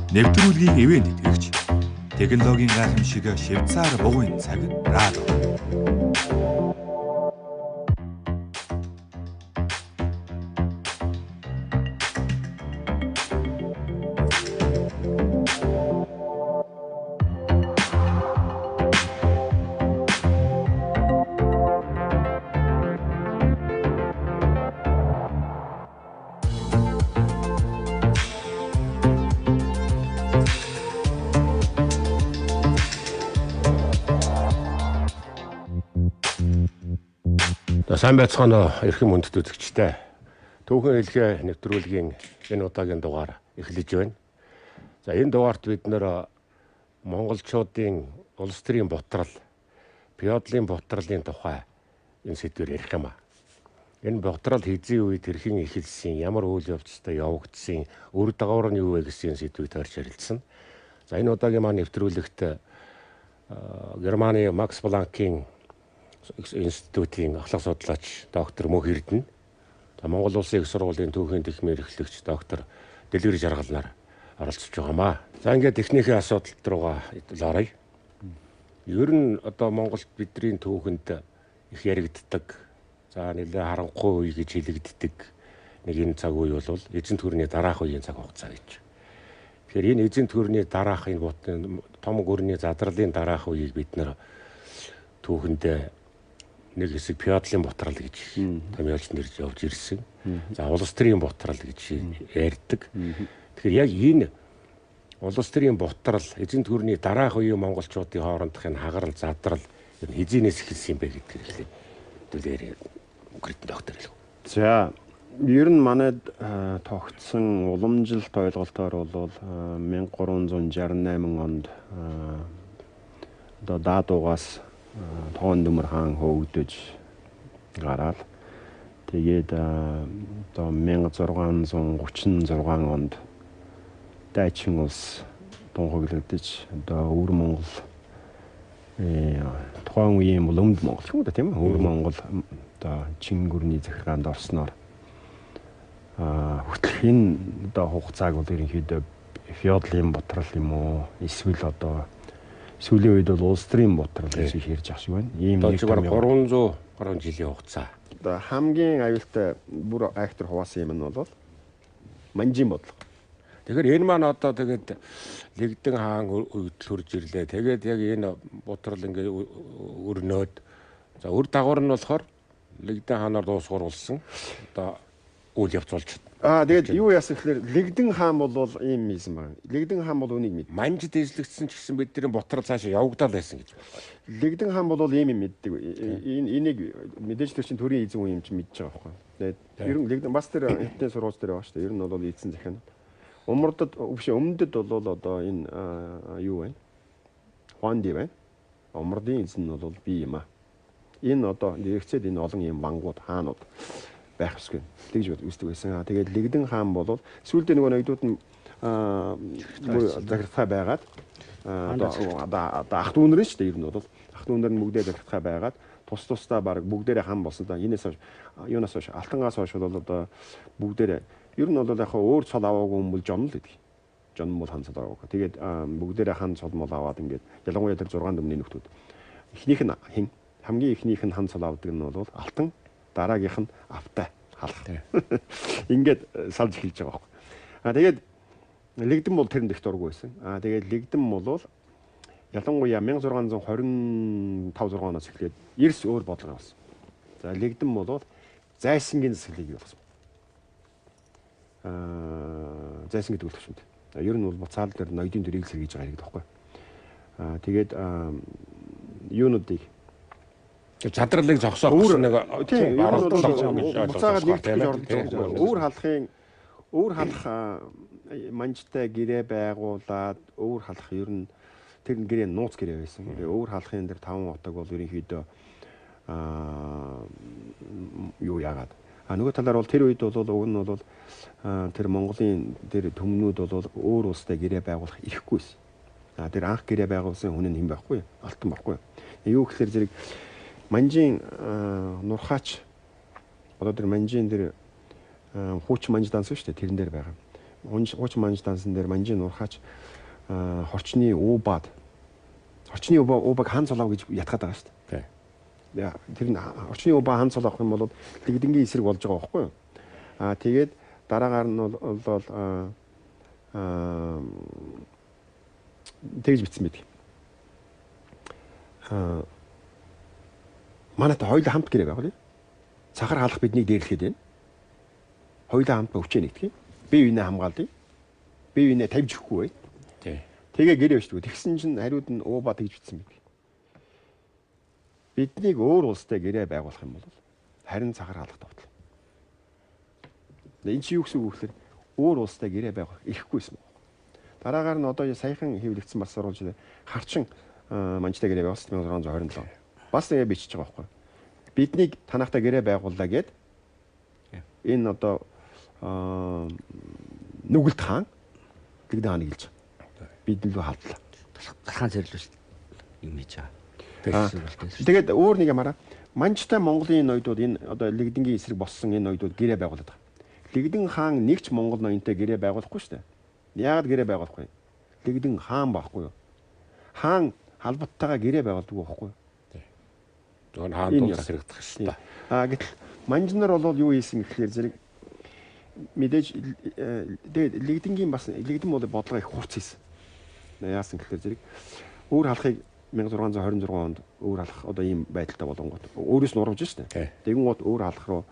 Нэвтрүүлгийн ивент итгэгч технологийн гайхамшиг Швейцар бугын цаг радио. Сайн байцгаана уу эрхэм хүндэт үзэгчтэй. Түүхэн хэлгээ нэвтрүүлгийн энэ удаагийн дугаар эхэлж байна. За энэ дугаарт бид нэр монголчуудын улс төрийн ботрол, феодлын ботролын тухай энэ сэдвээр ярих юм аа. Энэ ботрол хэзээ үед хэрхэн эхэлсэн, ямар үйл явцтай явагдсан, үр дагавар нь юу вэ гэсэн сэдвийг таарч ярилцсан. За энэ удаагийн маань нэвтрүүлэгт Германы Макс Планкийн институтийн ахлах судлаач доктор Мөнх Эрдэнэ, Монгол Улсын их сургуулийн түүхийн техникийн эрхлэгч доктор Дэлгэр Жаргал нар оролцож байгаамаа. За ингээд техникийн асуудалт руугаа оръё. Ер нь одоо Монголд бидний түүхэнд их яригддаг, за нэлээд харанхуй үе гэж хэлэгддэг нэг энэ цаг үе бол эзэн төрний дараах үеийн цаг хугацаа гэж. Тэгэхээр энэ эзэн төрний дараах энэ том гүрний задралын дараах үеийг бид нэр түүхэнд нэг хэсэг феодлын ботрол гэж томьёолж нэрж явж ирсэн. За улс төрийн ботрол гэж ярьдаг. Тэгэхээр яг энэ улс төрийн ботрол эзэн төрний дараах үеийн монголчуудын хоорондох энэ хагарал задрал хизээс эхэлсэн юм бэ гэдгийг хэлээ. Үгэрт доктор хэлв. За ер нь манайд тогтсон уламжилт ойлголтоор бол 1368 онд одоо Даадуугаас Тоон Нөмөр хаан хөөгдөж гараад тэгээд одоо 1636 онд Дайчин улс тунхаглагдаж одоо Өвөр Монгол тухайн үеийн бол Өмнөд Монгол юм да тийм ээ. Өвөр Монгол одоо Чин гүрний захиргаанд орсноор хүртэл энэ одоо хугацааг бол ерөнхийдөө феодлын ботрол юм уу эсвэл одоо сүүлийн үед бол улс төрийн ботрол гэж ярьж ах шиг байна. Ийм нэг 300 гаруй жилийн хугацаа. Одоо хамгийн аюултай бүр актер хуваасан юм нь бол Манжийн бодлого. Тэгэхээр энэ маань одоо тэгээд Лэгдэн хаан үед хурж ирлээ. Тэгээд яг энэ ботрол ингээ өрнөөд за үр дагавар нь болохоор Лэгдэн хаанаар дуусгуулсан. Одоо үйл явц болж тэгээд юу яасан гэхээр Лэгдэн хаан бол ийм хийсэн байна. Лэгдэн хаан бол үнийг мэд. Манжид эзлэгдсэн ч гэсэн бидний ботрол цаашаа явагдаад байсан гэж байна. Лэгдэн хаан бол ийм юм мэддэг. Энийг мэдээж тэр чинь төрийн эзэн үе юм чинь мэдж байгаа байхгүй. Тэгээд ер нь Лэгдэн бас тэр хятадын сургууль дээр байгаа шүү дээ. Ер нь бол эзэн захианууд. Умардад өмнөдөд бол одоо энэ юу вэ? Хуанди байна. Умардын эзэн нь бол би юм аа. Энэ одоо нэгцээд энэ олон юм мангууд хаанууд байх ёсгүй. Тэгж үздэг байсан. Тэгээд Лэгдэн хаан бол сүүлдээ нөгөө нэгдүүд нь захирцаа байгаад одоо ах дүүнэр нь шүү дээ. Ер нь бол ах дүүнэр нь бүгдээ захирцаа байгаад тусдаа баг бүгдээрээ хаан болсон. Энэс хойш юунаас хойш алтангаас хойш бол одоо бүгдээрээ ер нь бол яг өөр цол аваагүй юм бол жон л гэдэг. Жон бол хан цол аваагүй. Тэгээд бүгдээрээ хан цол мол аваад ингээд ялангуяа тэр 6 дүмний нөхдүүд. Эхнийх нь хин хамгийн эхнийх нь хан цол авдаг нь бол алтан, дараагийнх нь автай халах. Ингээд салж эхэлж байгаа байхгүй. Тэгээд Лэгдэн бол тэрэнд их дургүй байсан. Тэгээд Лэгдэн бол ялангуяа 1625-6 оноос эхлээд эрс өөр бодлого авсан. За Лэгдэн бол зайсангийн засаглыг явуулсан. Зайсан гэдэг үлгшүнд. Ер нь бол буцаал дээр ноёдын төрийг сэргийж байгаа хэрэг таахгүй. Тэгээд юунуудыг задралыг зогсоох гэсэн нэг буцаагаад нэгтгэж орж өөр халах манжтай гэрээ байгуулад өөр халах ер нь тэр гэрээ нууц гэрээ байсан. Өөр халахын дээр 5 утаг бол ерөнхийдөө юу яагаад нөгөө талаар бол тэр үед бол уг нь бол тэр Монголын тэр төмнүүд бол өөр улстай гэрээ байгуулах ирэхгүй байсан. Тэр анх гэрээ байгуулсан хүн нь хэн байхгүй, алтан байхгүй. Юу гэхээр зэрэг Манжийн нурхаач одоо тэр Манжийн тэр хууч Манж данс шүү дээ тэрэн дээр байгаа. хуучин манж дансан дээр манжийн нурхаач хорчны уубаг хан цолоо гэж ятгаад байгаа шүү Тий. дээ. Тэр нь орчны уба хан цол авах юм бол лигдингийн эсрэг болж байгаа байхгүй юу? Тэгээд дараагаар нь бол тэгж битсэн байдаг. Манайд хоёулаа хамт гэрээ байгаа лээ. Цахар халах биднийг дээрлэхэд байна. Хоёулаа хамт өвчөө нэгтгэе. Бие биенээ хамгаалъя. Бие биенээ тавьж өгөхгүй бай. Тий. Тэгээ гэрээ өчтгөө. Тэгсэн чинь хариуд нь ууба тэгж битсэн байдаг. Биднийг өөр улстай гэрээ байгуулах юм бол харин цахар халах товтлоо. Энэ чи юу гэсэн үг вэ гэхээр өөр улстай гэрээ байгуулах эрхгүйсэн байна. Дараагаар нь одоо саяхан хэвлэгдсэн бас оруулж харчин манжтай гэрээ байгуулсан 1627. Бас тэгээ бичиж байгаа байхгүй. Биднийг танахтай гэрээ байгууллаа гэд энэ одоо нүгэлт хаан тэгдэ хааныг хэлж байгаа. Бид нь л халдлаа. Талхаан зэрлүүс юм хийж байгаа. Тэгээд өөр нэг ямаараа манжтай Монголын ноёдууд энэ одоо лигдингийн эсрэг болсон энэ ноёдууд гэрээ байгуулад байгаа. Лигдин хаан нэгч Монгол ноёнтой гэрээ байгуулахгүй шүү дээ. Яагаад гэрээ байгуулахгүй? Лигдин хаан байхгүй юу? Хаан халбаттайгаа гэрээ байгуулдаг байхгүй юу? Зөвхөн хаан дуулах хэрэгдэх шүү дээ. Гэтэл манжнаар бол юу хийсэн гэхээр зэрэг мэдээж тэгээд лигдингийн бас лигдин бол бодлого их хурц хийсэн. Яасан гэхээр зэрэг өөр халахыг 1626 онд өөр халах одоо ийм байдалтай болонгот өөрөөс нь урвж шүү дээ. Тэгэн гот өөр халах руу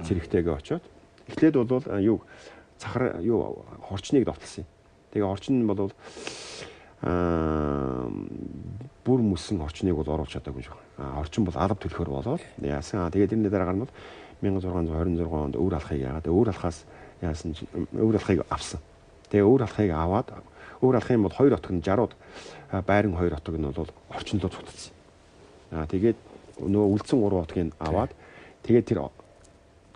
цэрэгтэйгээ очиод эхлээд бол юу цахар юу хорчныг довтлсон юм. Тэгээ хорчин нь бол бүр мөсөн хорчныг бол оруулж чадаагүй шүү. Хорчин бол алба төлөхөр болоод яасан. Тэгээд энэ дараагаар нь бол 1626 онд өөр алхахыг яагаад өөр алхаас яасан өөр алхахыг авсан. Тэгээ өөр алхахыг аваад өөр алхахын бол 2 отог нь 60-ууд байран 2 отог нь бол орчинлоо цугтсан. Тэгээд нөгөө үлдсэн 3 отгийг аваад тэгээд тэр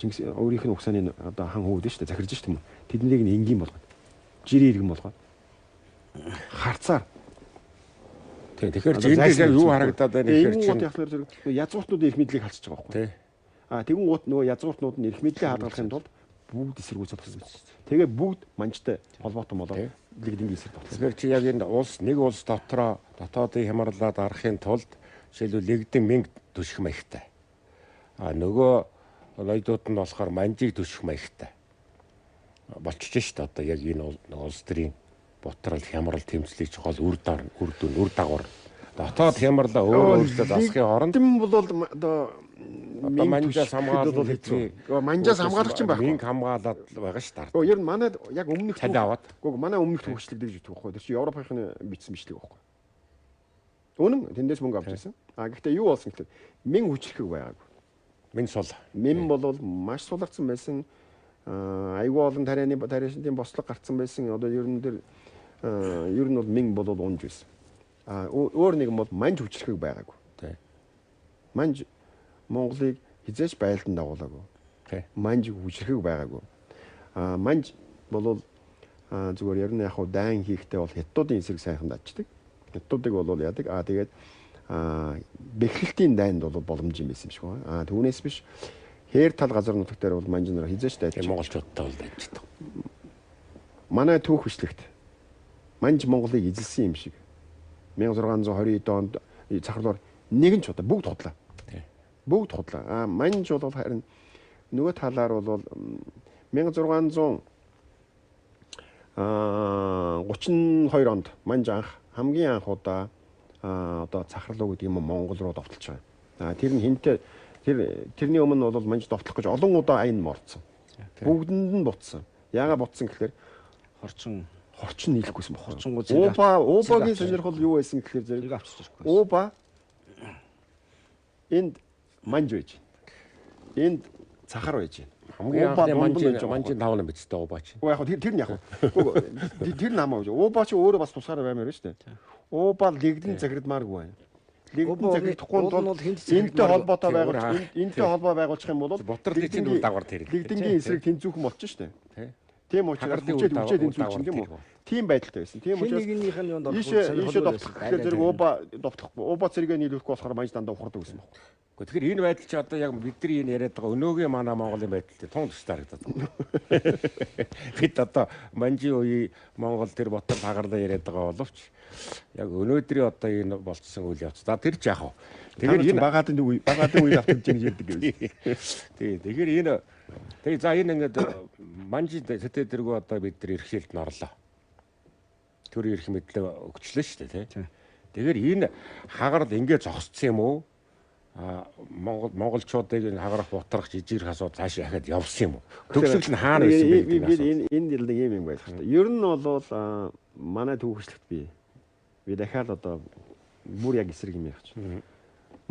Чингис өөрийнх нь угсааны одоо хан хүүд нь шүү дээ захирж шүү дээ. Тэднийг нь энгийн болгоод жирийн иргэн болгоод харцаар Тэгэхээр жиндээ юу харагдаад байна гэхээр чинь язгууртнууд эрх мэдлийг халчиж байгаа байхгүй. Тэгвэл гут нөгөө язгууртнууд нь эрх мэдлийг хадгалахын тулд бүгд эсэргүүцэл болсон биз. Тэгээ бүгд манжтай холбоотой болоод лигдингийн эсрэг болсон. Тэгэхээр чи яг энэ нэг улс дотроо дотоодын хямралаад арахын тулд жишээлбэл лигдин мэнг төших маягтай. Нөгөө ноёдууд нь болохоор манжийг төших маягтай. Болчихж шүү дээ одоо яг энэ улс төрийн бутрал хямрал тэмцлийг гол үр дагавар. Дотоод хямралаа өөрөөсөө засахын оронд бол одоо манжаас хамгаалах хэвчээ. Манжаас хамгаалах чинь байхгүй. Мэнг хамгаалаад байгаа шүү дээ. Ер нь манай яг өмнөх танд аваад. Манай өмнөх төвчлэг дэж өгөх байхгүй. Тэр чинь Европын бичсэн бичлэг байхгүй. Үнэн тэндээс мөнгө авч ирсэн. Гэхдээ юу болсон гэхээр мэн хүчлэхэг байгаагүй. Мэн сул. Мэн бол маш сулгацсан байсан. Айгүй олон тариашнтын бослог гарцсан байсан. Одоо ер нь бол мэн бол унж байсан. Өөр нэг нь бол манж хүчлэхэг байгаагүй. Манж Монголыг хизээч байлдан дагуулаагүй. Манж хүчлэхэг байгаагүй. Манж бол зүгээр ер нь яг дайн хийхдээ бол хятадуудын эсрэг сайхан даждаг. Хятадуудыг бол яадаг. Тэгээд бэхлэлтийн дайнд бол боломж юм байсан юм шиг байна. Түүнээс биш хээр тал газар нутаг дээр бол манж нар хизээч дайдаг. Монголчуудтай бол дайдаг. Манай түүх бичлэгт манж Монголыг эзэлсэн юм шиг 1620 онд цахарлаар нэгэн ч удаа бүгд худлаа. Бүгд худлаа. Манж бол харин нөгөө талаар бол 1632 онд манж анх хамгийн анх удаа одоо цахарлуу гэдэг юм Монгол руу довтолж байгаа. Тэр нь хинтээ тэрний өмнө бол манж довтлох гэж олон удаа айн морцсон. Бүгдэнд нь буцсан. Яагаад буцсан гэхээр хорчин нийлэхгүйсэн байна. Уубагийн сонирхол юу байсан гэхээр зэрэг авчиж байгаа. Ууба энд манж байж. Энд цахар байж. Хамгийн анхны манжийн тавлан бичтэй уубач. Яг тэр нь яг. Тэр намаа гэж. Уубач өөрөө бас тусгаараа баймаар байна шүү дээ. Ууба лигдэн захирдмааргүй байна. Лигдэн захирдахгүй бол энэтэй холбоотой байгуулж энэтэй холбоо байгуулчих юм бол Ботролын үр дагавар тэр. Лигдэнгийн эсрэг тэнцүүхэн болчих шүү дээ. Тийм учраас хүчээд энэ зүйл чинь тийм үү. Тийм байдалтай байсан. Тийм учраас нэгнийх нь юунд ийшээ довтлох гэхээр зэрэг ууба зэрэгээ нийлүүлэх болохоор маж дандаа ухардаг байсан байхгүй. Тэгэхээр энэ байдал чи одоо яг бидний энэ яриад байгаа өнөөгийн манай Монголын байдалтай тун тустай харагдаад байна. Бид одоо манжи үе Монгол тэр ботор хагарлаа яриад байгаа боловч яг өнөөдрийн одоо энэ болцсон үйл явц. За тэр ч яах вэ? Тэгэхээр энэ багаадын үе автаж гэж ярьдаг гэсэн. Тий. Тэгэхээр энэ за энэ ингээд манжи тэтэй дэргүү одоо бид нар эрхшээлд нь орлоо. Төр эрх мэдлээ өгчлөө шүү дээ тий. Тэгэхээр энэ хагарал ингээд зогссон юм уу? Монголчуудыг хагарах бутрах жижигэр хасууд цаашаа дахиад явсан юм уу? Төгсгөл нь хаана байсан бэ? Би энэ дэлдэг юм байх хэрэгтэй. Ер нь бол манай түүхчлэгт би дахиад одоо бүр яг эсрэг юм яах чинь.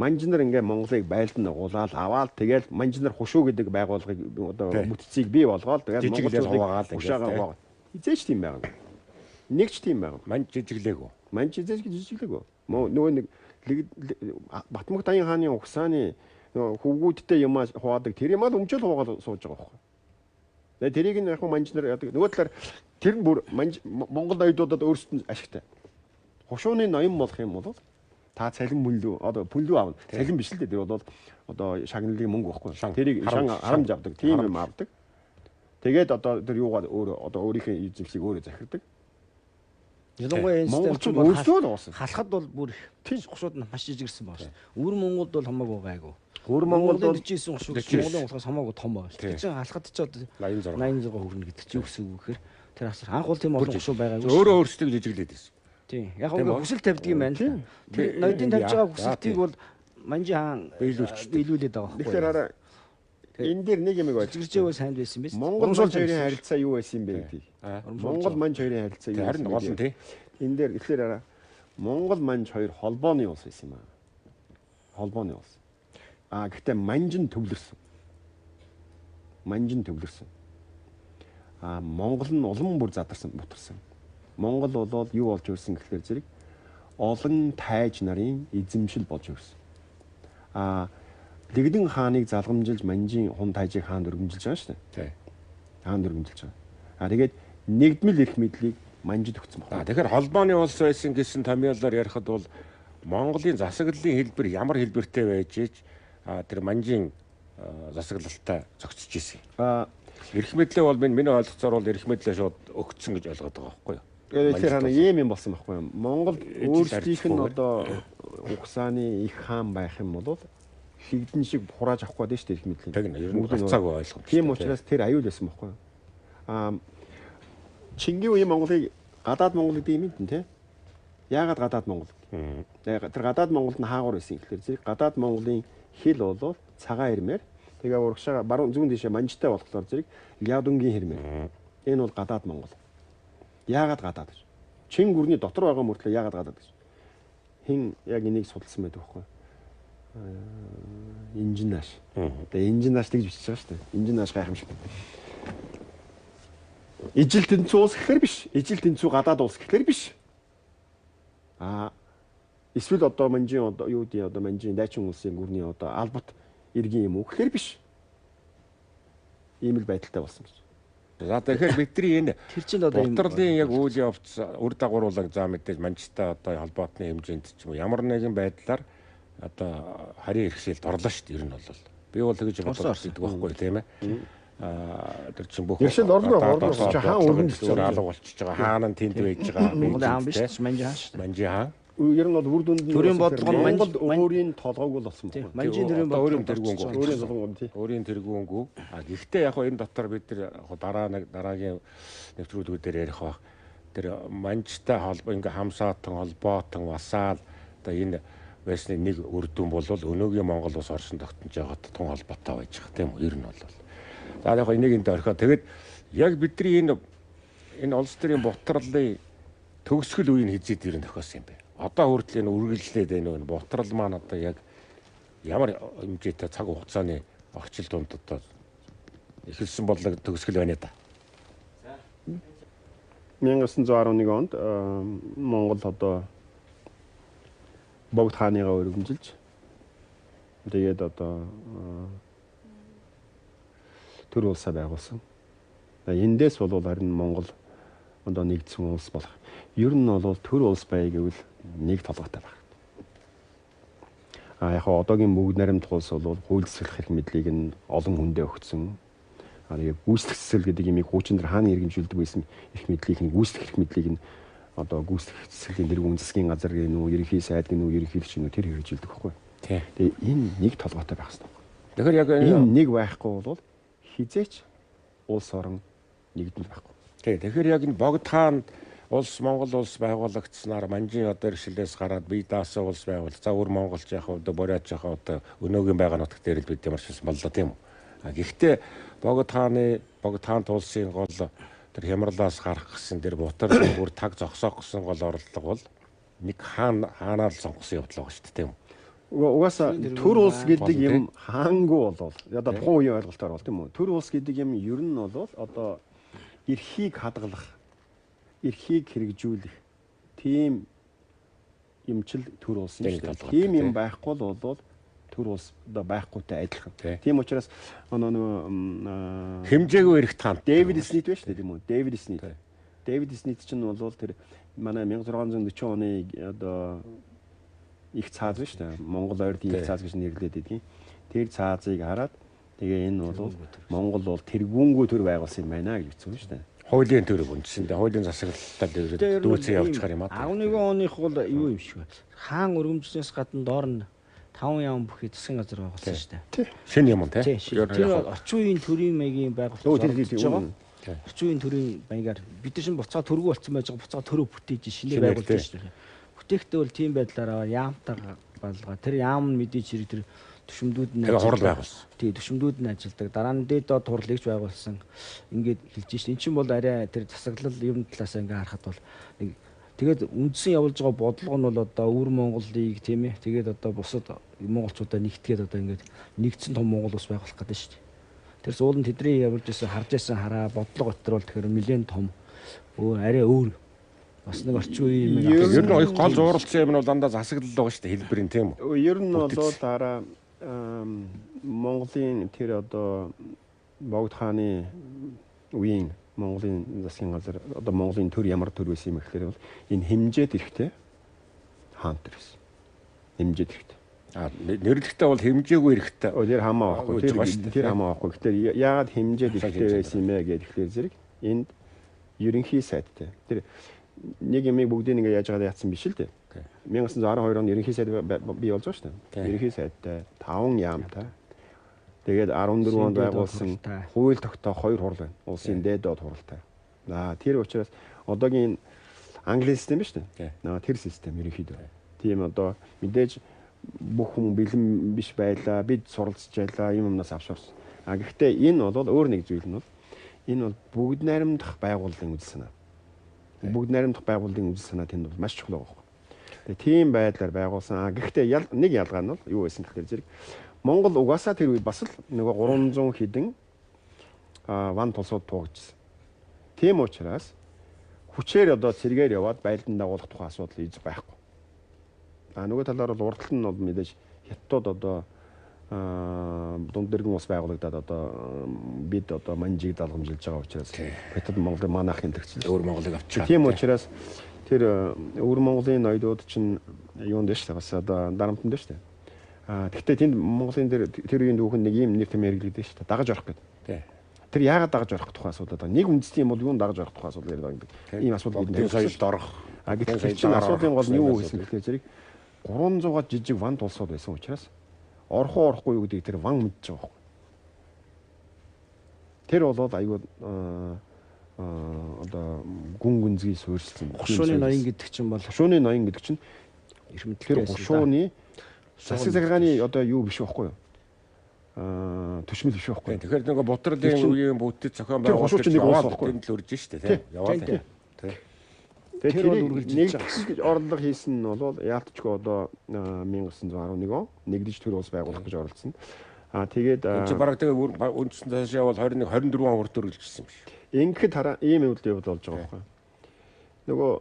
Манжинар ингээ Монголыг байлдан нагуулаад аваад тэгэл манжинар хушуу гэдэг байгууллагыг одоо бүтцийг бий болгоод тэгээд монголчуудыг хушаагаа гоо. Хизээч тийм байгаа. Нэг ч тийм байгаа. Манж жижиглээгүү. Манж жижиглээгүү. Нөгөө нэг Батмаг Даян хааны угсааны хөвгүүдтэй юм хуваадаг тэр юм аа өмчөл хуваагаад сууж байгаа байхгүй. Тэгээд тэрийг нь яг манжнаар яадаг. Нөгөө талаар тэр нь бүр Монгол ноёдуудад өөрсдөд ашигтай. Хушууны ноён болох юм бол та цалин бүлүү одоо бүлүү аавна. Цалин биш л дээ. Тэр бол одоо шагналын мөнгө байхгүй. Тэрийг харамж авдаг. Тийм юм авдаг. Тэгээд одоо тэр юугаар өөрийнхөө эзэмшлийг өөрөө захирдаг. Ялангуяа энэ монголчууд өөрсдөө л уусан. халахад бол бүр тийм хушууд нь маш жижигэрсэн байна шүү. Өвөр Монголд бол хамаагүй гайгүй. Өвөр Монголд бол 49 хушууд Монголын улсаас хамаагүй том байгаа шүү. Тэр чинь халахад ч одоо 86 хүрнэ гэдэг чинь юу гэсэн үг гэхээр тэр асар анх бол тийм олон хушуу байгаагүй. Өөрөө өөрсдөө жижиглээд байсан. Тийм. Яг нь хүсэл тавьдаг юм байна л. Тэр ноёдын тавьж байгаа хүсэлтийг бол манжи хаан биелүүлээд байгаа байхгүй. Тэгэхээр хараа энэ дээр нэг юм байж жирчээвээ сайн байсан биз. Монгол манж хоёрын харилцаа юу байсан юм бэ гэдэг. Монгол манж хоёрын харилцаа юу харин гол нь тий. Энэ дээр тэгэхээр хараа Монгол манж хоёр холбооны улс байсан юм аа. Холбооны улс. Гэхдээ манжин төвлөрсөн. Манжин төвлөрсөн. Монгол нь улам бүр задарсан бутарсан. Монгол бол юу болж ирсэн гэхээр зэрэг олон тайж нарын эзэмшил болж ирсэн. Лэгдэн хааныг залгамжилж манжин хун тайжийг хаанд өргөмжилж байгаа шүү дээ. Тий. Хаанд өргөмжилж байгаа. Тэгээд нэгдмэл эрх мэдлийг манжид өгсөн байна. Тэгэхээр холбооны улс байсан гэсэн томьёолоор ярихад бол Монголын засаглалын хэлбэр ямар хэлбэртэй байж ич тэр манжин засаглалтай зохицож ирсэн. Эрх мэдлээ бол миний ойлголцоор бол эрх мэдлээ шууд өгцсөн гэж ойлгоод байгаа байхгүй юу? Тэгэхээр хана ийм юм болсон байхгүй юу? Монгол өөрсдийнх нь одоо угсааны их хаан байх юм бол хигдэн шиг хурааж авах гээд шүү дээ эрх мэдлийн. Яг нь ер нь цааг ойлгомжтой. Тийм учраас тэр аюул байсан байхгүй юу? Чингис үеийн Монголыг гадаад Монгол гэдэг юм дээ тий. Яагаад гадаад Монгол? Тэр гадаад Монголд нь хаагур байсан гэхээр зэрэг гадаад Монголын хэл бол цагаан ирмээр тэгээ урагшаа баруун зүүн тишээ манжтай болохоор зэрэг Лядунгийн хэрмээр. Энэ бол гадаад Монгол. Яагаад гадаад гэж? Чин гүрний дотор байгаа мөртлөө яагаад гадаад гэж? Хин яг энийг судалсан байдаг байхгүй юу? Инженеаш. Тэгээ инженеаш гэж бичиж байгаа шүү дээ. Инженеаш гайхамшиг. Ижил тэнцүү улс гэхэр биш. Ижил тэнцүү гадаад улс гэхэр биш. Эсвэл одоо манжин одоо юу гэдэг одоо манжин дайчин улсын гүрний одоо албат иргэн юм уу гэхэр биш. Ийм л байдалтай болсон гэж. За тэгэхээр бидний энэ тэр чинь одоо бодлын яг үйл явц үр дагавруулаг за мэдээж манжтай одоо холбоотны хэмжээнд ч юм уу ямар нэгэн байдлаар одоо харийн хэрэгсэлд орлоо шүү дээ ер нь бол. Би бол тэгж бодож байдаг байхгүй тийм ээ. Тэр чинь бүх Иршил орно чи хаан өргөмжлөөр алга болчихж байгаа. Хаана нь тэнд байж байгаа. Монголын хаан биш манжи хаан шүү дээ. Манжи хаан. Ер нь бол үр дүнд төрийн бодлого Монгол өөрийн толгойг л болсон байна. Манжийн төрийн бодлого Өөрийн толгойг тий. Өөрийн тэргүүнгүү. Гэхдээ яг энэ дотор бид нар дараагийн нэвтрүүлгүүдээр ярих бах. Тэр манжтай холбоо ингээ хамсаатан холбоотон васаал одоо энэ байсны нэг үр дүн бол өнөөгийн Монгол улс оршин тогтнож байгаа тун холбоотой байж байгаа тийм үү ер нь бол. За яг энийг энд орхиод тэгээд яг бидний энэ улс төрийн бутралын төгсгөл үеийн хизээд ер нь тохиосон юм бэ. Одоо хүртэл энэ үргэлжлээд байна. Бутрал маань одоо яг ямар хэмжээтэй цаг хугацааны орчил донд одоо эхэлсэн бодлого төгсгөл байна да. 1911 онд Монгол одоо Богд хааныгаа өргөмжилж тэгээд одоо төр улсаа байгуулсан. Эндээс бол харин Монгол одоо нэгдсэн улс болох. Ер нь бол төр улс бай гэвэл нэг толгойтой байна. Яг одоогийн бүгд наримдах улс бол хууль цэцэрлэх эрх мэдлийг нь олон хүндээ өгсөн. Яг гүйцэтгэх цэцэрлэл гэдэг имийг хуучин дээр хаана иргэншүүлдэг байсан эрх мэдлийг нь гүйцэтгэх эрх мэдлийг нь одоо гүйцэтгэх цэцэрлэгийн дэргэм засгийн газар гэнүү, ерөнхий сайд гэнүү, ерөнхийлөгч гэнүү тэр хэрэгжүүлдэг байхгүй. Тэгээ энэ нэг толгойтой байх хэрэгтэй. Тэгэхээр яг энэ нэг байхгүй бол хизээч улс орон нэгдэл байхгүй. Тэгэхээр яг энэ богд хаан улс Монгол улс байгуулагдсанаар манжийн одоо иршилээс гараад бие даасан улс байгуул. За өөр монголч яг одоо бориач яг одоо өнөөгийн байгаа нутаг дээр л бид ямарчсан боллоо тийм үү. Гэхдээ богд хаант улсын гол тэр хямралаас гарах гэсэн тэр бутар бүр таг зогсоох гэсэн гол орлого бол нэг хаанаар сонгосон явдал байгаа шүү дээ тийм үү. Угаасаа төр улс гэдэг юм хаангүй болвол одоо тухайн үеийн ойлголтоор бол тийм үү. Төр улс гэдэг юм ер нь бол одоо эрхийг хадгалах, эрхийг хэрэгжүүлэх тийм юмчил төр улс юм шүү дээ. Тийм юм байхгүй бол төр улс одоо байхгүйтэй адилхан. Тийм учраас хэмжээгүй эрх таан Дэвид Снит байна шүү дээ тийм үү. Дэвид Снит. Дэвид Снит чинь бол тэр манай 1640 оны одоо их цааз байна шүү дээ. Монгол ойрдын их цааз гэж нэрлэдэг гэдгийг. Тэр цаазыг хараад тэгээ энэ бол Монгол бол тэргүүнгүй төр байгуулсан юм байна гэж үзсэн шүү дээ. Хуулийн төрөг үндсэндээ хуулийн засаглалтад дүүцэн явж байгаа юм аа. 11 оных бол юу юм шиг байна. Хаан өргөмжнөөс гадна доор нь 5 яам бүхий засгийн газар байгуулсан шүү дээ. Шинэ юм тий. Тэр орчин үеийн төрийн маягийн байгуулсан. Орчин үеийн төрийн маягаар бид нар шин буцаа төргөө болцсон байж байгаа буцаа төрөө бүтээж шинээр байгуулсан шүү дээ. Бүтээхдээ бол тийм байдлаараа яамтай балгаа. Тэр яам нь мэдээж хэрэг тэр төшөмдүүд нь хурал байгуулсан. Тий, төшөмдүүд нь ажилдаг. Дараа нь дээд доод хурлагч байгуулсан. Ингээд хэлж шин. Эн чинь бол арай тэр засаглал ерөн талаас ингээ харахад бол нэг тэгээд үндсэн явуулж байгаа бодлого нь бол одоо өвөр Монголыг тийм ээ. Тэгээд одоо бусад монголчуудаа нэгтгээд одоо ингээд нэгдсэн том Монгол ус байгуулах гэдэг шүү дээ. Тэр суул нь тэдний явуулж байсан харж байсан хараа бодлого өтер бол тэгэхээр нэлээд том арай өөр бас нэг орчин үеийн юм. Ер нь их гол зууралцсан юм нь бол дандаа засаглал байгаа шүү дээ хэлбэрийн тийм үү. Ер нь бол дараа Монголын тэр одоо богд хааны үеийн Монголын засгийн газар одоо Монголын төр ямар төр байсан юм гэхээр бол энэ хэмжээд эрэхтэй хаан төр байсан. Хэмжээд эрэхтэй. Нэрлэхдээ бол хэмжээгүй эрэхтэй. Тэр хамаа байхгүй. Тэр хамаа байхгүй. Гэтэл яагаад хэмжээд эрэхтэй байсан юм бэ гэхээр зэрэг энд ерөнхий сайдтай. Тэр нэг юмыг бүгдийг ингээ яаж байгаа яатсан биш л дээ. 1912 онд ерөнхий сайд бий болж байгаа шүү дээ. Ерөнхий сайдтай 5 яамтай. Тэгээд 14 онд байгуулсан хууль тогтоох 2 хурал байна. Улсын дээд доод хуралтай. Тэр учраас одоогийн Англи систем биш үү? Тэр систем ерөнхийдөө. Тийм одоо мэдээж бүх хүн бэлэн биш байлаа. Бид суралцж байлаа. Юм юмнаас авширсан. Гэхдээ энэ бол өөр нэг зүйл нь бол энэ бол бүгд найрамдах байгууллагын үйл санаа. Бүгд найрамдах байгууллагын үйл санаа тэнд бол маш чухал байгаа. Тэгээ тийм байдлаар байгуулсан. Гэхдээ нэг ялгаа нь бол юу байсан гэхээр зэрэг Монгол угаасаа тэр үед бас л нөгөө 300 хэдэн ван тулсууд туугдсан. Тийм учраас хүчээр одоо цэргээр яваад байлдан дагуулах тухай асуудал ийж байхгүй. Нөгөө талаар бол урдтал нь бол мэдээж хятадууд одоо дунд дэргэн ус байгуулагдаад одоо бид одоо манжийг далгамжилж байгаа учраас хятад Монголын манайхын төгсөл өөр Монголыг авчираа. Тийм учраас тэр өвөр Монголын ноёдууд чинь юунд дэш та бас одоо дарамтнд дэш та. Гэхдээ тэнд Монголын тэр үеийн дүүхэн нэг юм нэр тэмээ хэрэглэдэг шүү дээ. Дагаж орох гэдэг. Тэр яагаад дагаж орох тухай асуудал одоо нэг үндэсний юм бол юунд дагаж орох тухай асуудал яриад байгаа юм. Ийм асуудал бид соёлд орох. Гэтэл чинь асуудлын гол нь юу гэсэн гэхээр зэрэг 300-аад жижиг ван тулсууд байсан учраас орох уу орохгүй юу гэдгийг тэр ван мэдж байгаа байхгүй. Тэр болоод аюул одоо гүн гүнзгий суурьшсан. Хушууны ноён гэдэг чинь бол хушууны ноён гэдэг чинь тэр хушууны засаг захиргааны одоо юу биш байхгүй юу? Төшмөл биш байхгүй. Тэгэхээр нөгөө Бутралын үеийн бүтэц зохион байгуулалт яваад тэнд л үрж штэ тийм. Яваад. Тэгэхээр нэгдэж орлого хийсэн нь бол яалтчгүй одоо 1911 он нэгдэж төр улс байгуулах гэж оролцсон. Тэгээд энэ бараг тэгээ үндсэн цаашаа бол 21 24 он хүртэл үргэлжилсэн биш. Ингээд ийм үйл явдал болж байгаа байхгүй. Нөгөө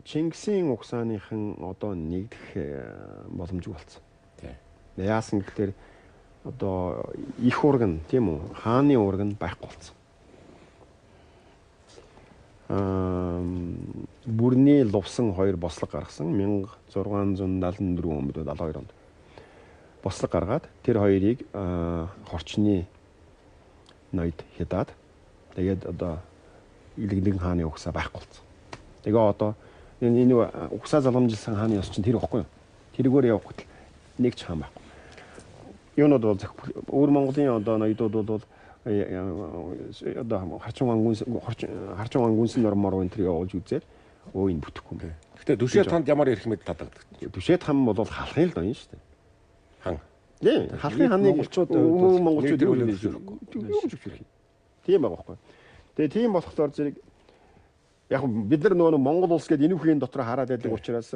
Чингисийн угсааныхан одоо нэгдэх боломжгүй болсон. Яасан гэхээр одоо их урган тийм үү хааны урган байхгүй болсон. бүрний лувсан 2 бослог гаргасан 1674 онд 72 онд. Бослог гаргаад тэр хоёрыг хорчны ноёд хядаад тэгээд одоо Илэгдэн хааны угсаа байхгүй болсон. Тэгээ одоо энэ угсаа заламжилсан хааны ёс чинь тэр ихгүй юу? Тэргээр явах нэг ч хаан байхгүй. Юунод бол өөр Монголын одоо ноёдууд бол одоо харчин гүнсэн нормоор энэ төр явуулж үзээд энэ бүтэхгүй юм бэ. Гэтэ Дүшээ танд ямар ирэх мэд татагддаг. Дүшээ хам бол халахын л доо юм шүү дээ. Хан. Тий, халахын ханыг монголчууд зөвшөөрөх. Тийм байгаа байхгүй. Тэгээ тийм болохоор зэрэг яг бид нар нөгөө Монгол улс гэдэг энэ үхийн дотор хараад байдаг учраас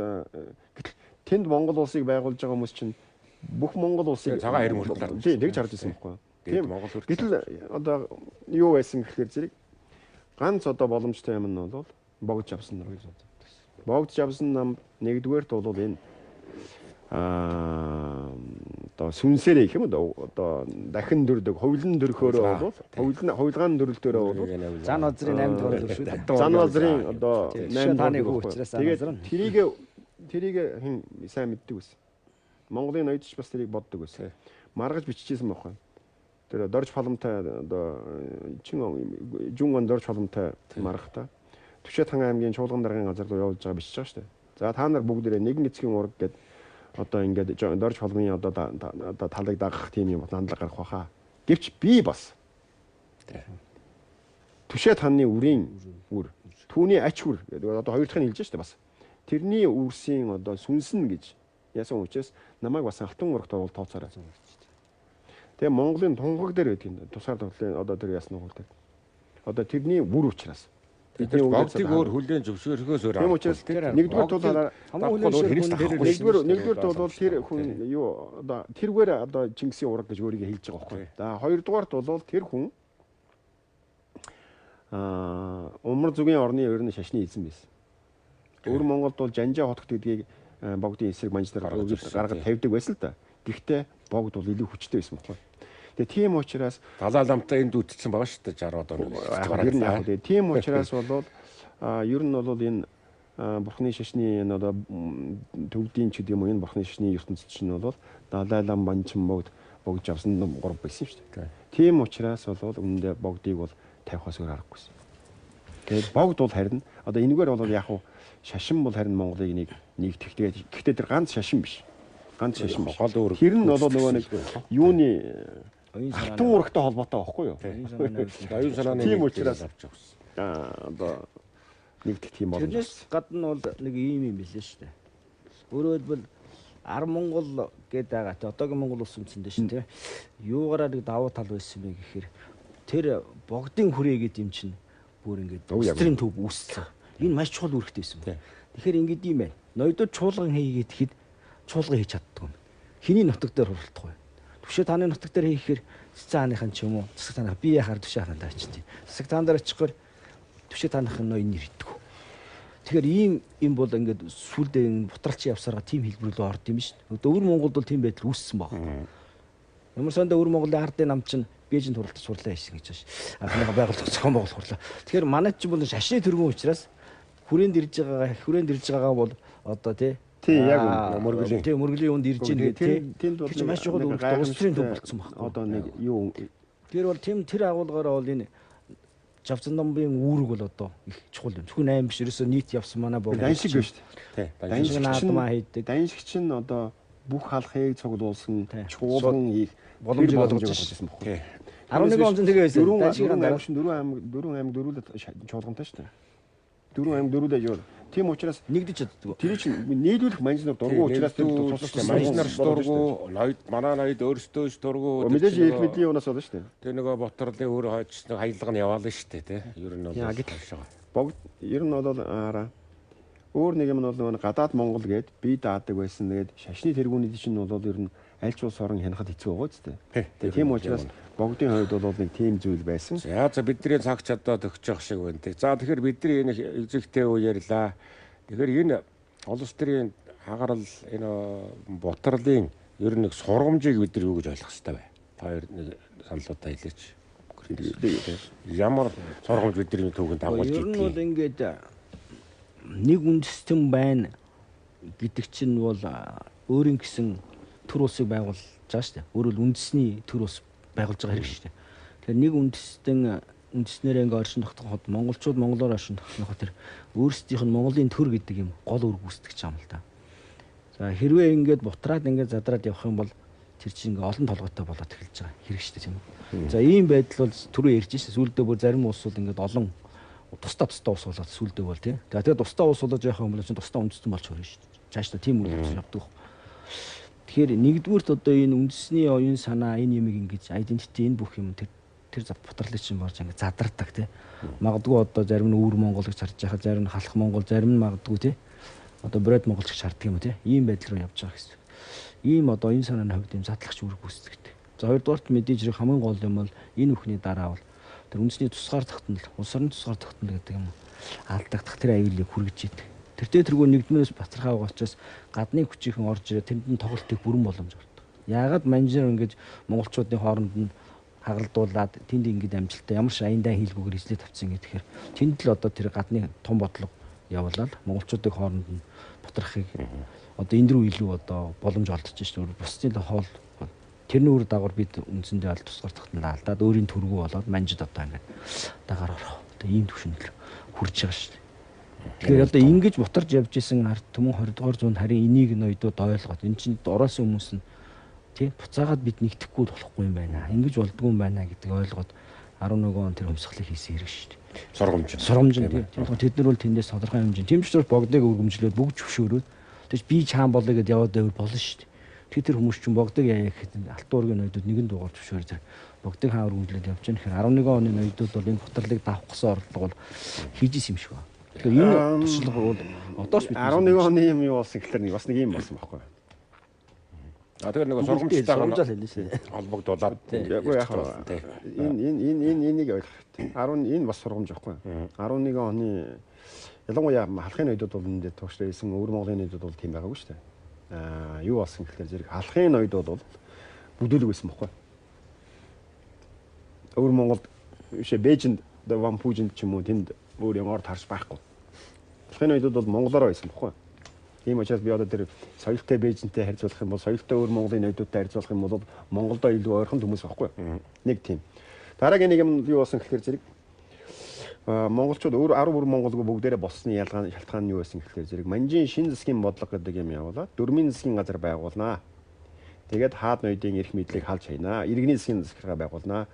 тэнд Монгол улсыг байгуулж байгаа хүмүүс чинь бүх Монгол улсыг цагаан хайр мөрөдлөөр тийм тэгж харж байсан байхгүй. Тийм Монгол хөрх. гэтэл одоо юу байсан гэхээр зэрэг ганц одоо боломжтой юм нь бол богд авсан нар гэж боддог. Богд авсан нам нэгдүгээрт бол энэ одоо сүнсээрээ гэх юм одоо дахин дөрдөг ховлон дөрхөөрөө бол ховлгаан дөрөлтөөрөө бол Зан Азрын 8 дугаар л шүү дээ. Зан Азрын одоо 8 тааны дугаар хүү учраас Зан Азар нь. Тэгээд тэрийг хэн сайн мэддэг байсан. Монголын ноёдч бас тэрийг боддог байсан. Маргаж биччихсэн байхгүй. Тэр дорж фаламтай одоо жүн он дорж фаламтай маргахта Түшээ Тан аймгийн Чуулган даргын газар руу явуулж байгаа бичиж байгаа шүү дээ. За та нар бүгдээрээ нэгэн эцгийн ураг гэдэг одоо ингээд дорж фаламын одоо талыг дагах тийм юм хандлага гарах баха. Гэвч би бас Түшээ Танны үрийн үр түүний ач үр гэдэг одоо хоёр дахь нь хэлж штэ бас. Тэрний үрсийн одоо сүнсэн гэж яасан учраас намайг бас алтан урагт бол тооцоорой. Тэгээ Монголын тунгаг дээр байдаг юм. Тусгаар тоглолын одоо тэр ясны хөл дээр. Одоо тэрний бүр учраас бидний богдыг өөр хүлээн зөвшөөрөхөөс өөр тийм учраас нэгдүгээр бол нэгдүгээр бол тэр хүн юу одоо тэргээр одоо Чингисийн ураг гэж өөрийгөө хэлж байгаа байхгүй. За хоёрдугаарт бол тэр хүн Умар зүгийн орны ер нь шашны эзэн байсан. Өөр Монголд бол Жанжаа хотгт гэдгийг богдын эсрэг манжнаар гаргаж тавьдаг байсан л да. Гэхдээ богд бол илүү хүчтэй байсан байхгүй. Тэгээ тийм учраас далаа ламтаа энд үтцсэн байгаа шүү дээ 60-аад он. Ер нь яг үү. Тийм учраас бол ер нь бол энэ бурхны шашны энэ одоо төвдийн ч гэдэг юм уу энэ бурхны шашны ертөнцид чинь бол далай лам банчин богд авсан 3 байсан шүү дээ. Тийм учраас бол үнэндээ богдыг бол тавихаас өөр аргагүйсэн. Тэгээд богд бол харин одоо энэгээр бол яг шашин бол харин Монголыг нэгтгэх. Гэхдээ тэр ганц шашин биш. Ганц шашин биш. Тэр нь бол нөгөө нэг юуны алтан урагтай холбоотой байхгүй юу? Оюун санааны тийм учраас авч явсан. Одоо нэгдэх тийм болно. Тэрнээс гадна бол нэг ийм юм билээ шүү дээ. Өөрөөр хэлбэл Ар Монгол гэдэг байгаа. Одоогийн Монгол улс үндэсэндээ шүү дээ. Юугаараа нэг давуу тал байсан бэ гэхээр тэр богдын хүрээ гэдэг юм чинь бүр ингээд өстрийн төв үүссэн. Энэ маш чухал үүрэгтэй байсан. Тэгэхээр ингээд юм байна. Ноёдод чуулган хийгээд хэд чуулган хийж чаддаг юм. Хиний нутаг дээр хуралдах вэ? Түшээ Таны нутаг дээр хийхээр Цэцэн хааныхан ч юм уу, Засаг тааны би яхаар Түшээ хаанаа таачдیں۔ Засаг таан дээр очихоор Түшээ Тааныхан ноён нэр идэх. Тэгэхээр ийм бол ингээд сүлдээ бутралчин явсараа тийм хэлбэр рүү орд юм шүү дээ. Өвөр Монголд бол тийм байдал үүссэн байна. Ямар санда Өвөр Монголын ардын нам чинь Бээжинд хуралдаж сурлаа хийсэн гэж байна. Анхныхаа байгууллага зохион байгуулалт хурлаа. Тэгэхээр манайд чинь бол шашны тэргүүн учраас хүрээнд ирж байгаа бол одоо тий яг мөргөлийн юунд ирж ийн гэдэг тэнд бол маш чухал үүрэгтэй улсын төв болцсон байна. Одоо нэг юу тэр бол тэр агуулгаараа бол энэ Жавцан номын үүрэг бол одоо их чухал юм. Зөвхөн 8 биш ерөөсөө нийт явсан манай богд. Даншиг биш тий. Даншиг наадмаа хийдэг. Даншигч нь одоо бүх халахыг цуглуулсан чуулган их боломж болгож байсан байхгүй. 11 он тэгээ байсан. 4 аймаг дөрүүлээд чуулгантай шүү дээ. 4 аймаг дөрүүлээд юу. Тийм учраас нэгдэж чаддаг. Тэр чинь нийлүүлэх манжнаар дургу учраас тусалсан манжнаар дургу манай ноёд өөрсдөө дургу мэдээж их мэдлийн юунаас болно шүү дээ. Тэр нөгөө Ботрлын өөр хойчсон хаялга нь яваалаа шүү дээ тий. Ер нь бол богд ер нь бол өөр нэг юм нь бол нөгөө гадаад Монгол гээд би даадаг байсан. Тэгээд шашны тэргүүний чинь бол ер нь аль ч улс орон хянахад хэцүү байгаа ч дээ. Тийм учраас богдын хувьд бол нэг тийм зүйл байсан. За бидний цаг чадаад өгч явах шиг байна. За тэгэхээр бидний энэ эзэгтэй үе ярьлаа. Тэгэхээр энэ улс төрийн хагарал энэ Ботрлын ер нь нэг сургамжийг бид нар юу гэж ойлгох хэрэгтэй бай. Та хоёр нэг саналуудаа хэлээч. Ямар сургамж бидний түүхэнд дагуулж Ер нь бол идэх. ингээд нэг үндэстэн байна гэдэг чинь бол өөрийн гэсэн төр улсыг байгуулж байгаа шүү дээ. Өөрөөр үндэсний төр улс байгуулж байгаа хэрэг шүү дээ. Тэгэхээр нэг үндэснэрээ ингээд оршин тогтоход монголчууд монголоор оршин тогтноход тэр өөрсдийнх нь Монголын төр гэдэг юм гол үр гүйцэтгэж байгаа юм л да. За хэрвээ ингээд бутраад ингээд задраад явах юм бол тэр чинь ингээд олон толгойтой болоод эхэлж байгаа хэрэг шүү дээ тийм үү. За ийм байдал бол түрүү ярьж шээ сүүлдээ бүр зарим улс бол ингээд олон тусдаа ус болоод сүүлдээ бол тийм. Тэгээд тусдаа ус болоод явах юм бол чинь тусдаа үндэстэн болж хорно шүү дээ. Цааш та тийм үйл явц явдаг. Тэгэхээр нэгдүгürt одоо энэ үндэсний оюун санаа энэ юмыг ингэж identity энэ бүх юм тэр бутралыг чинь борж ингэ задардаг тий. Магадгүй одоо зарим нь өвөр Монгол гэж харж байхад зарим нь халах Монгол зарим нь магадгүй тий. Одоо брод монголч гэж харддаг юм тий. Ийм байдал руу явж байгаа гэсэн. Ийм одоо энэ санааны хувьд юм задлагч үүрэг гүйцэтгэдэг. За хоёрдугаарт мэдээж хэрэг хамгийн гол юм бол энэ бүхний дараа бол тэр үндэсний тусгаар тогтнол, улс орны тусгаар тогтнол гэдэг юм алдагдах тэр аюулыг хүргэж идэг. Тэр тэргүй нэгдмээс бацрахаа байгаа учраас гадны хүчийнхэн орж ирээ тэнд нь тоглолтыг бүрэн боломж гардаг. Яагаад манжир ингэж монголчуудын хооронд нь хагалдуулаад тэнд ингэж амжилттай ямар ч аяндаа хийлгүүгээр эзлээд авцсан гэхээр тэнд л одоо тэр гадны том бодлого явуулаад монголчуудын хооронд нь бутрахыг одоо энэ рүү илүү одоо боломж олдож шүү дээ. Бусдын хоол тэрний үр дагавар бид үндсэндээ аль тусгаар тогтнолоо алдаад өөрийн төргүү болоод манжид одоо ингэ дагаар орох. Одоо ийм төвшөнд хүрч байгаа шүү дээ. Тэгэхээр одоо ингэж бутарж явж исэн ард түмэн 20 дугаар зуунд харин энийг ноёдууд ойлгоод эн чинь оросын хүмүүс нь тий буцаагаад бид нэгдэхгүй болохгүй юм байна. Ингэж болдгүй юм байна гэдэг ойлгоод 11 он тэр хөмсгөлийг хийсэн хэрэг шүү дээ. Сургамж нь тийм. Тэд нар бол тэндээс тодорхой хэмжээнд тийм ч учраас богдыг өргөмжлөөд бүгд зөвшөөрөөд тэгж би чаан болъё гэдээ яваад байвал болно шүү дээ. Тэр хүмүүс чинь богдыг яа гэхэд алтан уургийн ноёдууд нэгэн дугаар зөвшөөр зэрэг богдыг хаан өргөмжлөөд явж байгаа. Тэгэхээр 11 оны ноёдууд бол энэ бутралыг давах гэсэн орлого бол хийж исэн юм шиг байна. Тэгэхээр энэ туршлага бол одоо ч 11 оны юм юу болсон гэхээр бас нэг юм болсон байхгүй. Тэгэхээр нэг сургамжтайгаар хэлнэ шээ. холбогдуулаад энийг ойлгох хэрэгтэй. 10 энэ бас сургамж байхгүй. 11 оны ялангуяа халахын ноёдууд бол энэ дээр тууштай исэн өвөр Монголын ноёдууд бол тийм байгаагүй шүү дээ. Юу болсон гэхээр зэрэг халахын ноёдууд бол бүдүүлэг байсан байхгүй. Өвөр Монголд бишээ Бээжинд Ванпужинд ч юм уу тэнд өөрийн орд харж байхгүй. Халахын ноёдууд бол монголоор байсан байхгүй. Тийм учраас би одоо тэр соёлтой Бээжинтэй харьцуулах юм бол соёлтой өвөр Монголын ноёдуудтай харьцуулах юм бол Монголдоо илүү ойрхон хүмүүс байхгүй. Нэг тийм. Дараагийн нэг юм юу болсон гэхээр зэрэг монголчууд өөр 10 монголгүй бүгдээрээ боссны шалтгаан нь юу байсан гэхээр зэрэг манжийн шин засгийн бодлого гэдэг юм явуулаад дөрмийн засгийн газар байгуулнаа. Тэгээд хаад ноёдын эрх мэдлийг халж хаянаа. Иргэний засгийн захиргаа байгуулнаа.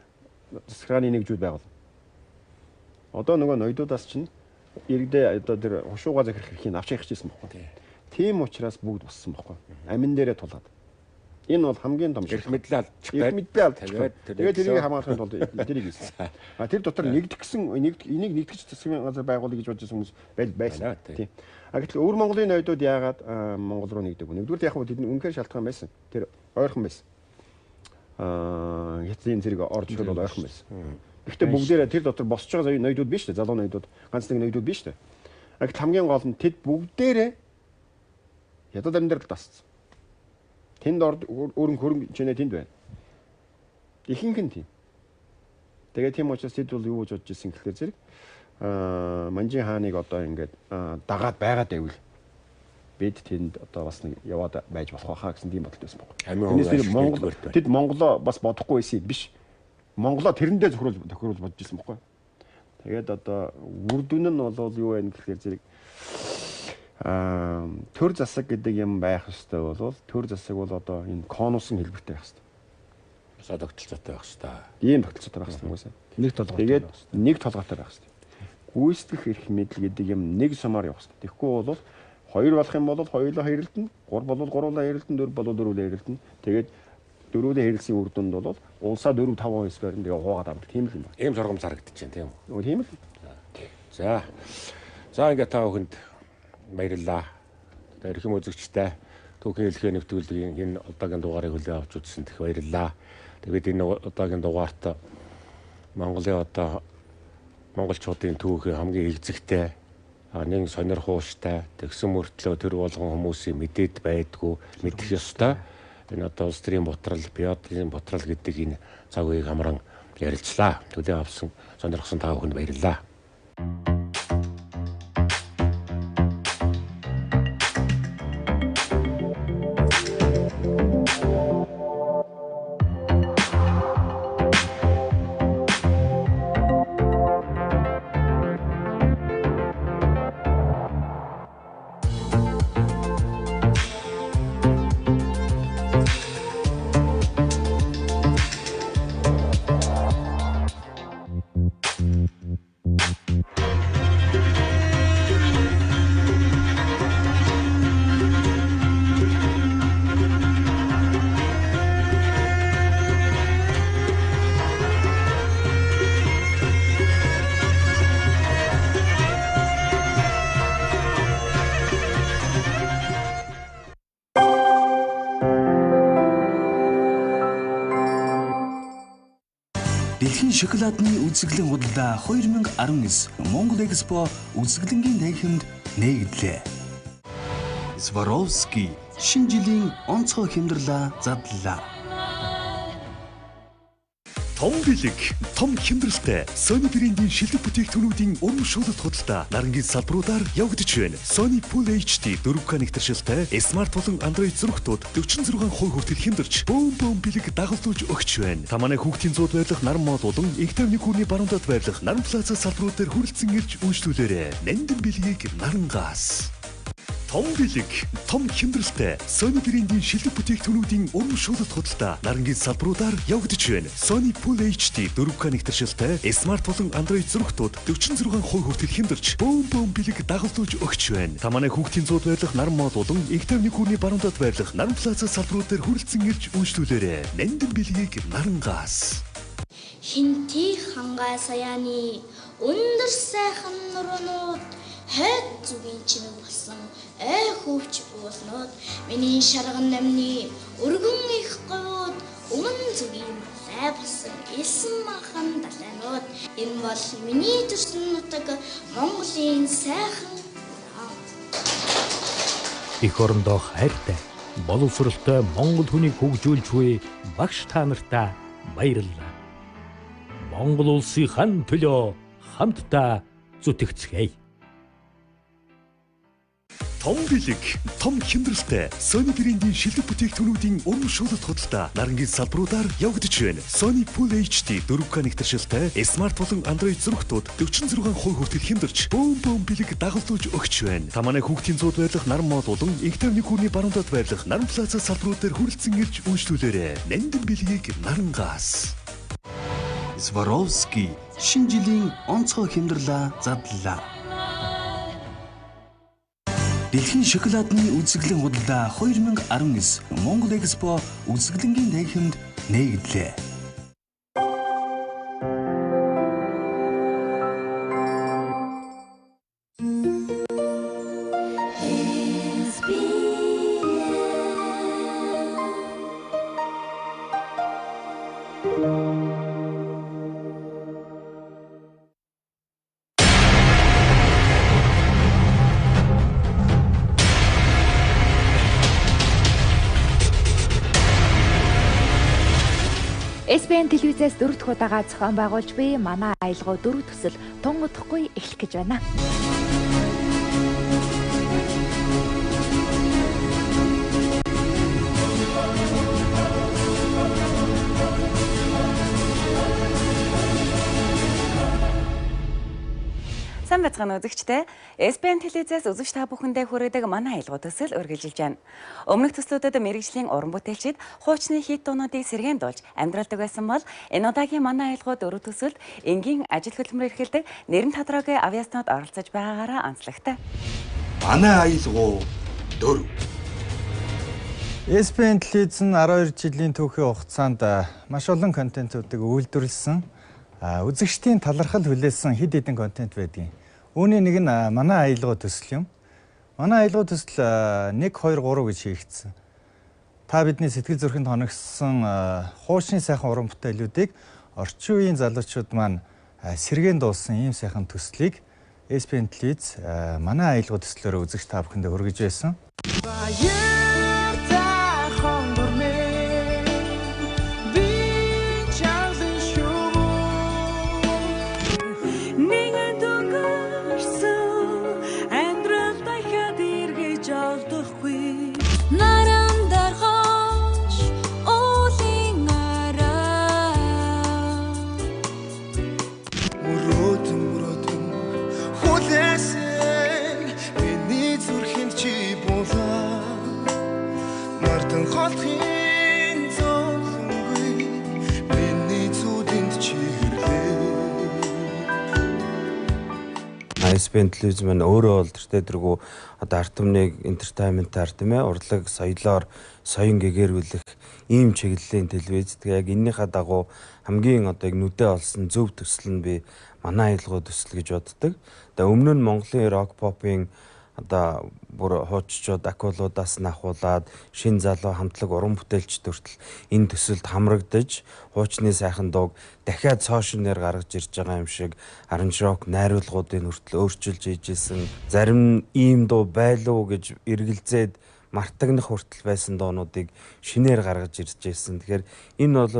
Засгийн нэгжүүд байгуул. Одоо нөгөө ноёдуудаас чинь иргэдээ одоо тэр хушууга захирах эрхийг авч явах гэсэн байхгүй. Тийм учраас бүгд боссон байхгүй. Амин дээрээ тулаад. Энэ бол хамгийн том эрх мэдлээ алдчих эрх мэдлээ алдчих. Тэгээд тэрийг хамгаалахын тулд тэрийг хийсэн. Тэр дотор нэгдэх гэсэн энийг нэгтгэж засгийн газар байгуулъя гэж бодож хүмүүс байсан. Тийм. Гэтэл өвөр Монголын ноёдууд яагаад Монгол руу нэгдэг вэ? Нэгдүгээр яг тэд үнэхээр шалтгаан байсан. Тэр ойрхон байсан. Хятадын зэрэг орж ирэл бол ойрхон байсан. Гэхдээ бүгдээрээ тэр дотор босч байгаа ноёдууд биш үү? Залуу ноёдууд ганц нэг ноёдууд биш үү? Гэтэл хамгийн гол нь тэд бүгдээрээ ядад амьдрал тасцсан. Тэнд өөрөн хөрөнгө чинээ тэнд байна. Ихэнх нь тийм. Тэгээд тийм учраас тэд бол юу гэж бодож ирсэн гэхээр зэрэг манжийн хааныг одоо ингээд дагаад байгаад байвал бид тэнд одоо бас нэг яваад байж болох байхаа гэсэн тийм бодолтой байсан байхгүй. Тэд Монголоо бас бодохгүй байсан биш. Монголоо тэрэндээ тохируулж бодож ирсэн байхгүй. Тэгээд одоо үр дүн нь бол юу вэ гэхээр зэрэг төр засаг гэдэг юм байх ёстой бол төр засаг бол одоо энэ конусын хэлбэртэй байх ёстой. Босоо тогтолцоотой байх ёстой. Ийм тогтолцоотой байх ёстой юм. Нэг толгойтой. Тэгээд нэг толгойтой байх ёстой. Гүйцэтгэх эрх мэдэл гэдэг юм нэг сумаар явах ёстой. Тэгэхгүй бол хоёр болох юм бол хоёулаа хэрэлдэн, гур бол гуруулаа хэрэлдэн, дөрв бол дөрвөлээ хэрэлдэн. Тэгээд дөрвөлээ хэрэлсэн үр дүнд бол улсаа 4 5 хэсгээр нь яваад авдаг. Тийм л юм байна. Ийм сургамж харагдаж байна тийм үү? Тийм л. За. За ингээд та бүхэнд баярлалаа. Эрхэм үзэгчтэй түүхийн хэлхээ нэвтрүүлгийн энэ удаагийн дугаарыг хүлээн авч үзсэнд их баярлалаа. Тэгээд энэ удаагийн дугаарт Монголын одоо монголчуудын түүхийн хамгийн эзэгтэй нэг сонирхууштай тэгсэн мөртлөө тэр болгон хүмүүсийн мэдээд байдгүй мэдэх ёстой. Энэ одоо улс төрийн бутрал, биодрын бутрал гэдэг энэ цаг үеийг хамран ярилцлаа. Төлөө авсан сонирхсан та бүхэнд баярлалаа. Дэлхийн шоколадны үзэсгэлэн худалдаа 2019 Монгол Экспо үзэсгэлэнгийн танхимд нээгдлээ. Swarovski шинэ жилийн онцгой хямдралаа задлаа. Том бэлэг, том хямдралтай Sony брендийн шилдэг бүтээгдэхүүнүүдийн урамшуулалт худалдаа нарангийн салбаруудаар явагдаж байна. Sony Full HD 4K нэгтэршилтэй смарт болон Android зургатууд 46% хүртэл хямдарч, бөөн бэлэг дагуулж өгч байна. Та манай хүүхдийн зууд байрлах наран мод болон их тавны хүүрний баруунтад байрлах наран плаза салбарууд дээр хүрэлцэн ирж үйлчлүүлээрэй. Нандин бэлгийг нарангаас. Том бэлэг, том хямдралтай Sony брендийн шилдэг бүтээгдэхүүнүүдийн урамшуулалт худалдаа нарангийн салбаруудаар явагдаж байна. Sony Full HD 4K нэгтэршилтэй смарт болон Android зургатууд 46% хүртэл хямдарч, бөөн бэлэг дагуулж өгч байна. Та манай хүүхдийн зууд байрлах наран мод болон их тавны хүүрний баруунтад байрлах наран плаза салбарууд дээр хүрэлцэн ирж үйлчлүүлээрэй. Нандин бэлгийг нарангаас. Хинти хангай саяны өндөр сайхан нуруунд хайд зүгийн чимэг болсон хөвч уулнууд миний шарган намны өргөн их говьуд өмнө зүгийн лай болсон элсэн махан далайнууд энэ бол миний төрсөн нутаг Монголын сайхан их орондоо хайртай боловсролтой Монгол хүнийг хөгжүүлж буй багш та нартай баярлалаа. Монгол улсын хан төлөө хамтдаа зүтгэцгээе. Том бэлэг, том хямдралтай Sony брендийн шилдэг бүтээгдэхүүнүүдийн урамшуулалт худалдаа нарангийн салбаруудаар явагдаж байна. Sony Full HD 4K нэгтэршилтэй смарт болон Android зургатууд 46% хүртэл хямдарч, бөөн бэлэг дагуулж өгч байна. Та манай хүүхдийн зууд байрлах наран мод болон их тавны хүүрний баруунтад байрлах наран плаза салбарууд дээр хүрэлцэн ирж үйлчлүүлээрэй. Нандин бэлгийг нарангаас. Swarovski шинэ жилийн онцгой хямдралаа задлаа. Дэлхийн шоколадны үзэсгэлэн худалдаа 2019 Монгол Экспо үзэсгэлэнгийн танхимд нээгдлээ. SBN телевизээс 4 дахь удаага зохион байгуулж буй манай аялгау 4 төсөл тун удахгүй эхлэх гэж байна. Сайн бацгаана үзэгчдээ. SBN телевизээс үзэгч та бүхэндээ хүргэдэг манай аялгау төсөл үргэлжилж байна. Өмнөх төслүүдэд мэргэжлийн уран бүтээлчид хуучны хит дуунуудыг сэргээн дуулж амьдралдаг байсан бол энэ удаагийн манай аялгау 4 төсөлд энгийн ажил хөдөлмөр эрхэлдэг нэрэн тадраагийн авиаснууд оролцож байгаагаараа онцлогтой. Манай аялгау 4. SBN телевиз нь 12 жилийн түүхийн хугацаанд маш олон контентуудыг үйлдвэрлэсэн. Үзэгчдийн талархал хүлээсэн хэд хэдэн контент байдгийг. Үүний нэг нь манай аялгау төсөл юм. Манай аялгау төсөл 1 2 3 гэж хийгдсэн. Та бидний сэтгэл зүрхэнд хоногссон хуучны сайхан уран бүтээлүүдийг орчин үеийн залуучууд маань сэргээн дуулсан ийм сайхан төслийг SBN телевиз манай аялгау төслөөр үзэгч та бүхэндээ хүргэж байсан. SBN телевиз маань өөрөө бол тэртээ одоо арт түмнийг entertainment-аар тийм ээ урлаг соёлоор соён гэгэрүүлэх ийм чиглэлийн телевиз. Тэгээ яг энэнийхээ дагуу хамгийн одоо яг нүдэ олсон зөв төсөл нь би манай аялгау төсөл гэж боддог. Тэгээ өмнө нь Монголын рок попын одоо бүр хууччууд акулуудаас нь ахуулаад шин залуу хамтлаг уран бүтээлчд хүртэл энэ төсөлд хамрагдаж хуучны сайхан дууг дахиад цоошноор гаргаж ирж байгаа юм шиг аранж рок найруулгуудыг хүртэл өөрчилж ийжсэн. Зарим нь ийм дуу байлуу гэж эргэлзээд мартагнах хүртэл байсан дуунуудыг шинээр гаргаж ирж байсан. Тэгэхээр энэ бол